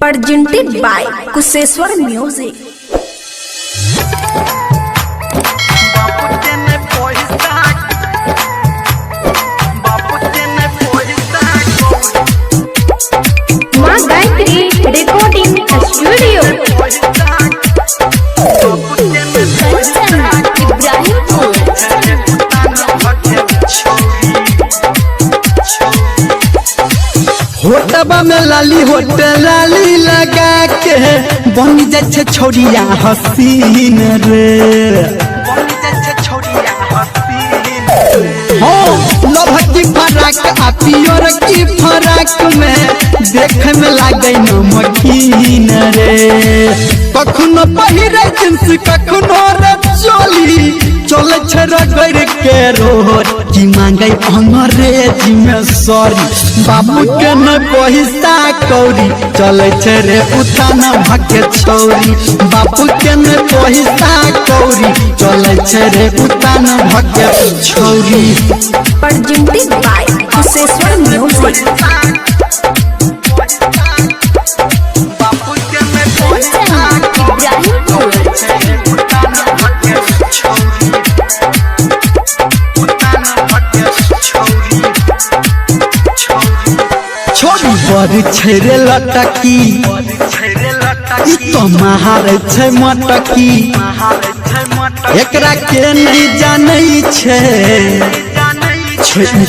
Presented by Kuseshwar Music. माँ Gayatri recording studio होटबा में लाली होटल लाली लगा के बन जाए छोड़िया हसीन रे लभ की फराक आ पियर की फराक में देख में लागे नमकीन रे कखनो पहिरे जींस कखनो रे चोली चले रगड़ के रोड की मांगे अंग्रेजी में सॉरी बाबू के न पैसा कौड़ी चले रे उतान भके छौरी बाबू के न पैसा कौड़ी चले रे उतान भके छौरी। Presented by Kuseshwar Music. छोड़ी पर छेरे लटकी तो महार छे मटकी एकरा के नहीं जाने छे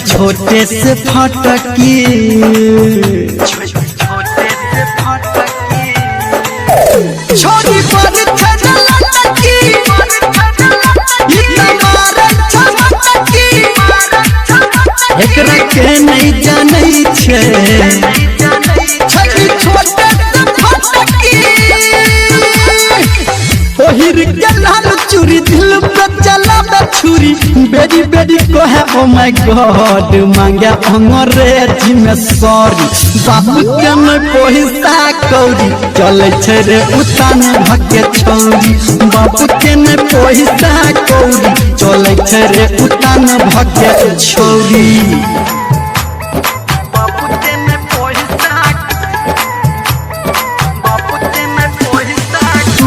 छोटे से फटकी छोड़ी पर छेरे लटकी एकरा के नहीं जाने छे छोटे से फटकी ओहिर के लाल चूरी दिल पे चला छुरी बेरी बेरी को है ओ माय गॉड मांगे अंग्रेजी में सॉरी बाबू के न पैसा कौड़ी चले रे उतान भके छौरी बाबू के न पैसा कौड़ी चले रे उतान भके छौरी।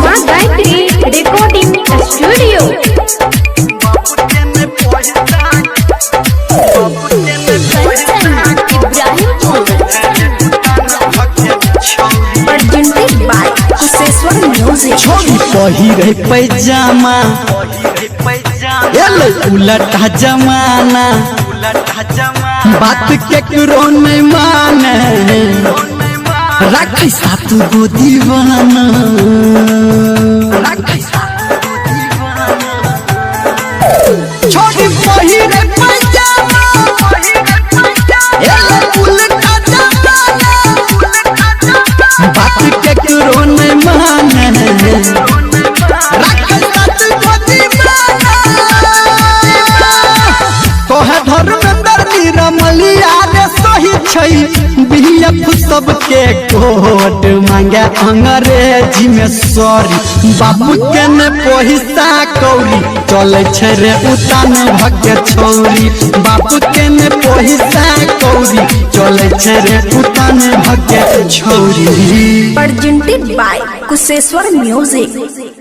माँ Gayatri recording studio Presented by Kuseshwar Music. छोड़ी पहिरे पैजामा एले उलटा जमाना बात केकरो नहीं माने रखे सातु गो दीवाना छोड़ी पहिरे पैजामा एले उलटा जमाना बात केकरो नहीं माने रखे सातु गो दीवाना कोहे धर्मेंद्र निरमलिया रे सही छै बीएफ सबके कोट मांगे अंग्रेजी में सॉरी बाबू के न पैसा कौड़ी चले रे उतान भके छौरी बाबू के न पैसा कौड़ी चले रे उतान भके छौरी। Presented by Kuseshwar Music.